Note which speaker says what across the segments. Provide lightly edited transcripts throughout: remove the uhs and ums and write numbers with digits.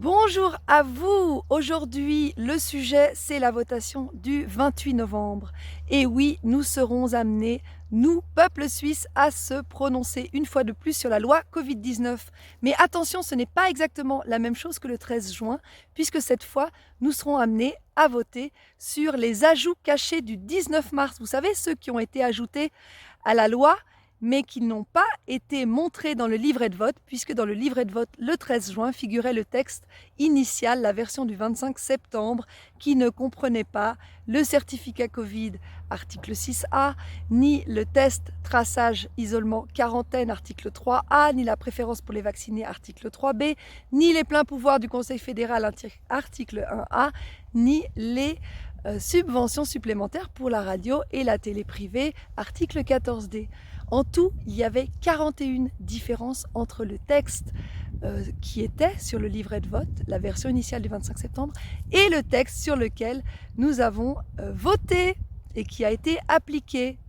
Speaker 1: Bonjour à vous! Aujourd'hui, le sujet, c'est la votation du 28 novembre. Et oui, nous serons amenés, nous, peuple suisse, à se prononcer une fois de plus sur la loi Covid-19. Mais attention, ce n'est pas exactement la même chose que le 13 juin, puisque cette fois, nous serons amenés à voter sur les ajouts cachés du 19 mars. Vous savez, ceux qui ont été ajoutés à la loi mais qui n'ont pas été montrés dans le livret de vote, puisque dans le livret de vote, le 13 juin, figurait le texte initial, la version du 25 septembre, qui ne comprenait pas le certificat Covid, article 6A, ni le test, traçage, isolement, quarantaine, article 3A, ni la préférence pour les vaccinés, article 3B, ni les pleins pouvoirs du Conseil fédéral, article 1A, ni les subventions supplémentaires pour la radio et la télé privée, article 14D. En tout, il y avait 41 différences entre le texte qui était sur le livret de vote, la version initiale du 25 septembre, et le texte sur lequel nous avons voté et qui a été appliqué.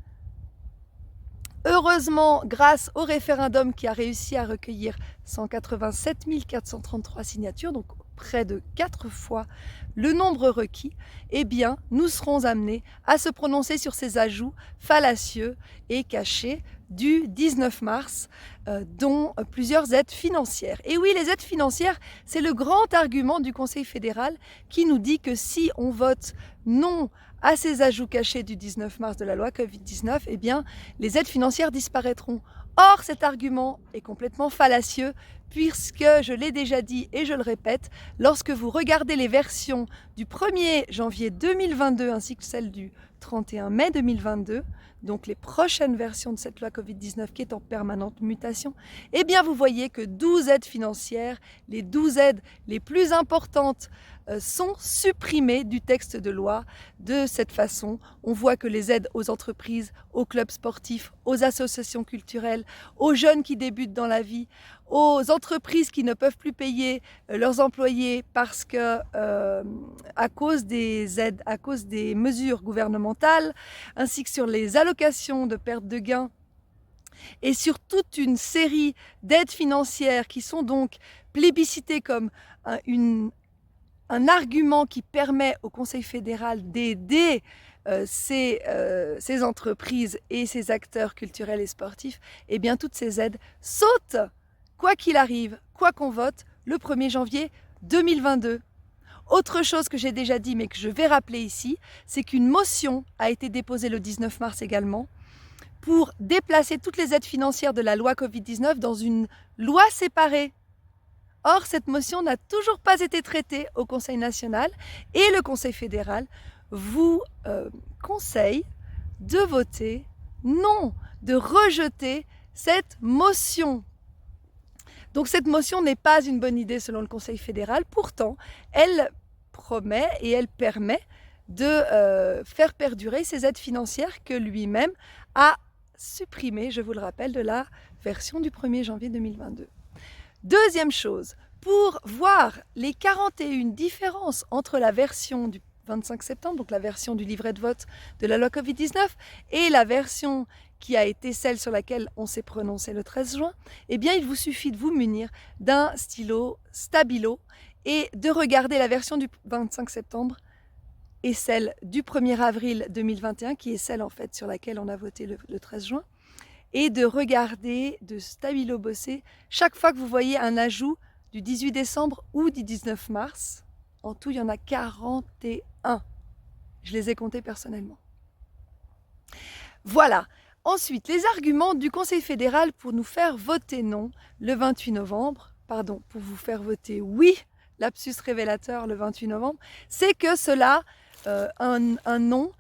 Speaker 1: Heureusement, grâce au référendum qui a réussi à recueillir 187 433 signatures, donc près de 4 fois le nombre requis, eh bien, nous serons amenés à se prononcer sur ces ajouts fallacieux et cachés du 19 mars, dont plusieurs aides financières. Et oui, les aides financières, c'est le grand argument du Conseil fédéral qui nous dit que si on vote non à ces ajouts cachés du 19 mars de la loi Covid-19, eh bien, les aides financières disparaîtront. Or, cet argument est complètement fallacieux puisque, je l'ai déjà dit et je le répète, lorsque vous regardez les versions du 1er janvier 2022 ainsi que celles du 31 mai 2022, donc les prochaines versions de cette loi Covid-19 qui est en permanente mutation, eh bien vous voyez que 12 aides financières, les 12 aides les plus importantes sont supprimées du texte de loi. De cette façon, on voit que les aides aux entreprises, aux clubs sportifs, aux associations culturelles, aux jeunes qui débutent dans la vie, aux entreprises qui ne peuvent plus payer leurs employés parce que à cause des aides, à cause des mesures gouvernementales, ainsi que sur les allocations de perte de gains et sur toute une série d'aides financières qui sont donc plébiscitées comme un argument qui permet au Conseil fédéral d'aider ces entreprises et ces acteurs culturels et sportifs, eh bien toutes ces aides sautent, quoi qu'il arrive, quoi qu'on vote, le 1er janvier 2022. Autre chose que j'ai déjà dit mais que je vais rappeler ici, c'est qu'une motion a été déposée le 19 mars également pour déplacer toutes les aides financières de la loi Covid-19 dans une loi séparée. Or, cette motion n'a toujours pas été traitée au Conseil national et le Conseil fédéral vous conseille de voter non, de rejeter cette motion. Donc cette motion n'est pas une bonne idée selon le Conseil fédéral, pourtant elle promet et elle permet de faire perdurer ces aides financières que lui-même a supprimées, je vous le rappelle, de la version du 1er janvier 2022. Deuxième chose, pour voir les 41 différences entre la version du 25 septembre, donc la version du livret de vote de la loi Covid-19, et la version qui a été celle sur laquelle on s'est prononcé le 13 juin, eh bien il vous suffit de vous munir d'un stylo stabilo et de regarder la version du 25 septembre et celle du 1er avril 2021, qui est celle en fait sur laquelle on a voté le 13 juin, et de regarder, de stabilo-bosser chaque fois que vous voyez un ajout du 18 décembre ou du 19 mars. En tout, il y en a 41. Je les ai comptés personnellement. Voilà. Ensuite, les arguments du Conseil fédéral pour nous faire voter non le 28 novembre, pardon, pour vous faire voter oui, lapsus révélateur le 28 novembre, c'est que cela, un non,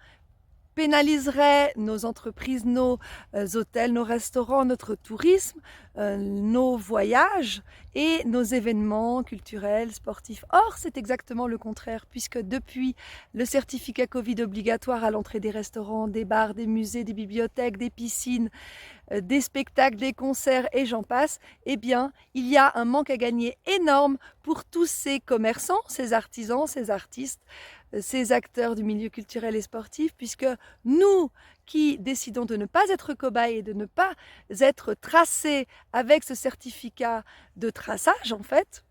Speaker 1: pénaliserait nos entreprises, nos hôtels, nos restaurants, notre tourisme, nos voyages et nos événements culturels, sportifs. Or, c'est exactement le contraire, puisque depuis le certificat Covid obligatoire à l'entrée des restaurants, des bars, des musées, des bibliothèques, des piscines, des spectacles, des concerts et j'en passe, eh bien, il y a un manque à gagner énorme pour tous ces commerçants, ces artisans, ces artistes, ces acteurs du milieu culturel et sportif, puisque nous qui décidons de ne pas être cobayes et de ne pas être tracés avec ce certificat de traçage, en fait,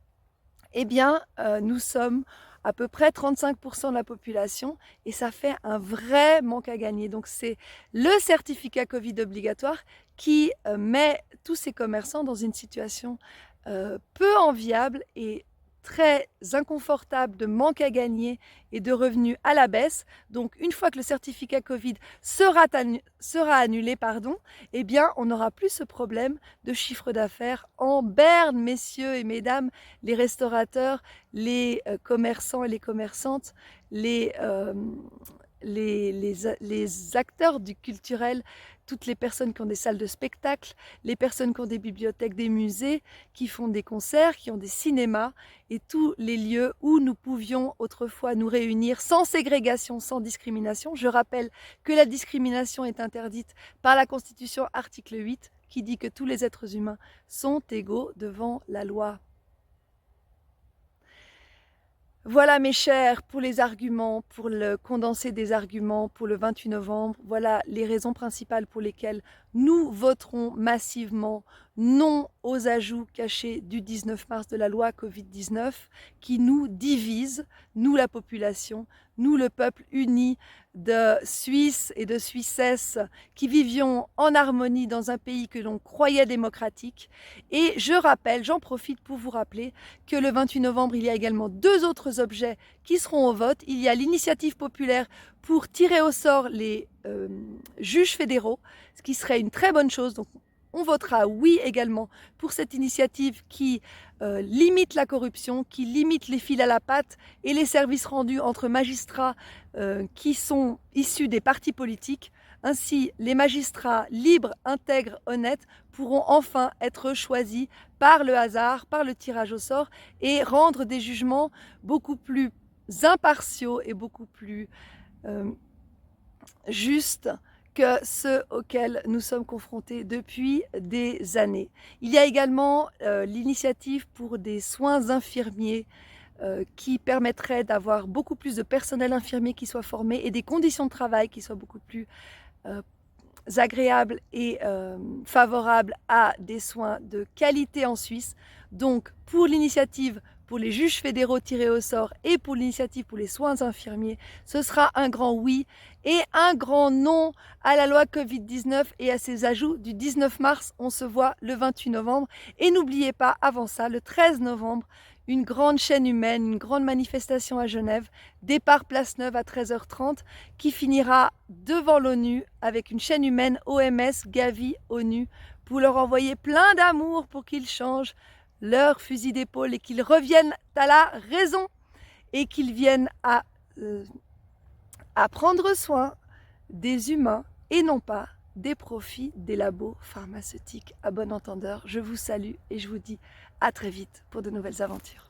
Speaker 1: eh bien, nous sommes à peu près 35% de la population et ça fait un vrai manque à gagner. Donc c'est le certificat Covid obligatoire qui met tous ces commerçants dans une situation peu enviable et très inconfortable de manque à gagner et de revenus à la baisse. Donc une fois que le certificat Covid sera annulé, eh bien on n'aura plus ce problème de chiffre d'affaires en berne, messieurs et mesdames, les restaurateurs, les commerçants et les commerçantes, les acteurs du culturel, toutes les personnes qui ont des salles de spectacle, les personnes qui ont des bibliothèques, des musées, qui font des concerts, qui ont des cinémas et tous les lieux où nous pouvions autrefois nous réunir sans ségrégation, sans discrimination. Je rappelle que la discrimination est interdite par la Constitution article 8 qui dit que tous les êtres humains sont égaux devant la loi. Voilà mes chers, pour les arguments, pour le condensé des arguments pour le 28 novembre, voilà les raisons principales pour lesquelles nous voterons massivement non aux ajouts cachés du 19 mars de la loi Covid-19 qui nous divise, nous la population, nous le peuple uni de Suisse et de Suissesse qui vivions en harmonie dans un pays que l'on croyait démocratique. Et je rappelle, j'en profite pour vous rappeler que le 28 novembre, il y a également 2 autres objets qui seront au vote. Il y a l'initiative populaire pour tirer au sort les juges fédéraux, ce qui serait une très bonne chose. Donc, on votera oui également pour cette initiative qui limite la corruption, qui limite les fils à la patte et les services rendus entre magistrats qui sont issus des partis politiques. Ainsi, les magistrats libres, intègres, honnêtes pourront enfin être choisis par le hasard, par le tirage au sort et rendre des jugements beaucoup plus impartiaux et beaucoup plus justes que ceux auxquels nous sommes confrontés depuis des années. Il y a également l'initiative pour des soins infirmiers qui permettrait d'avoir beaucoup plus de personnel infirmier qui soit formé et des conditions de travail qui soient beaucoup plus agréables et favorables à des soins de qualité en Suisse. Donc pour l'initiative pour les juges fédéraux tirés au sort et pour l'initiative pour les soins infirmiers, ce sera un grand oui et un grand non à la loi Covid-19 et à ses ajouts du 19 mars. On se voit le 28 novembre. Et n'oubliez pas, avant ça, le 13 novembre, une grande chaîne humaine, une grande manifestation à Genève, départ Place Neuve à 13h30, qui finira devant l'ONU avec une chaîne humaine OMS, Gavi, ONU, pour leur envoyer plein d'amour pour qu'ils changent leur fusil d'épaule et qu'ils reviennent à la raison et qu'ils viennent à prendre soin des humains et non pas des profits des labos pharmaceutiques. À bon entendeur, je vous salue et je vous dis à très vite pour de nouvelles aventures.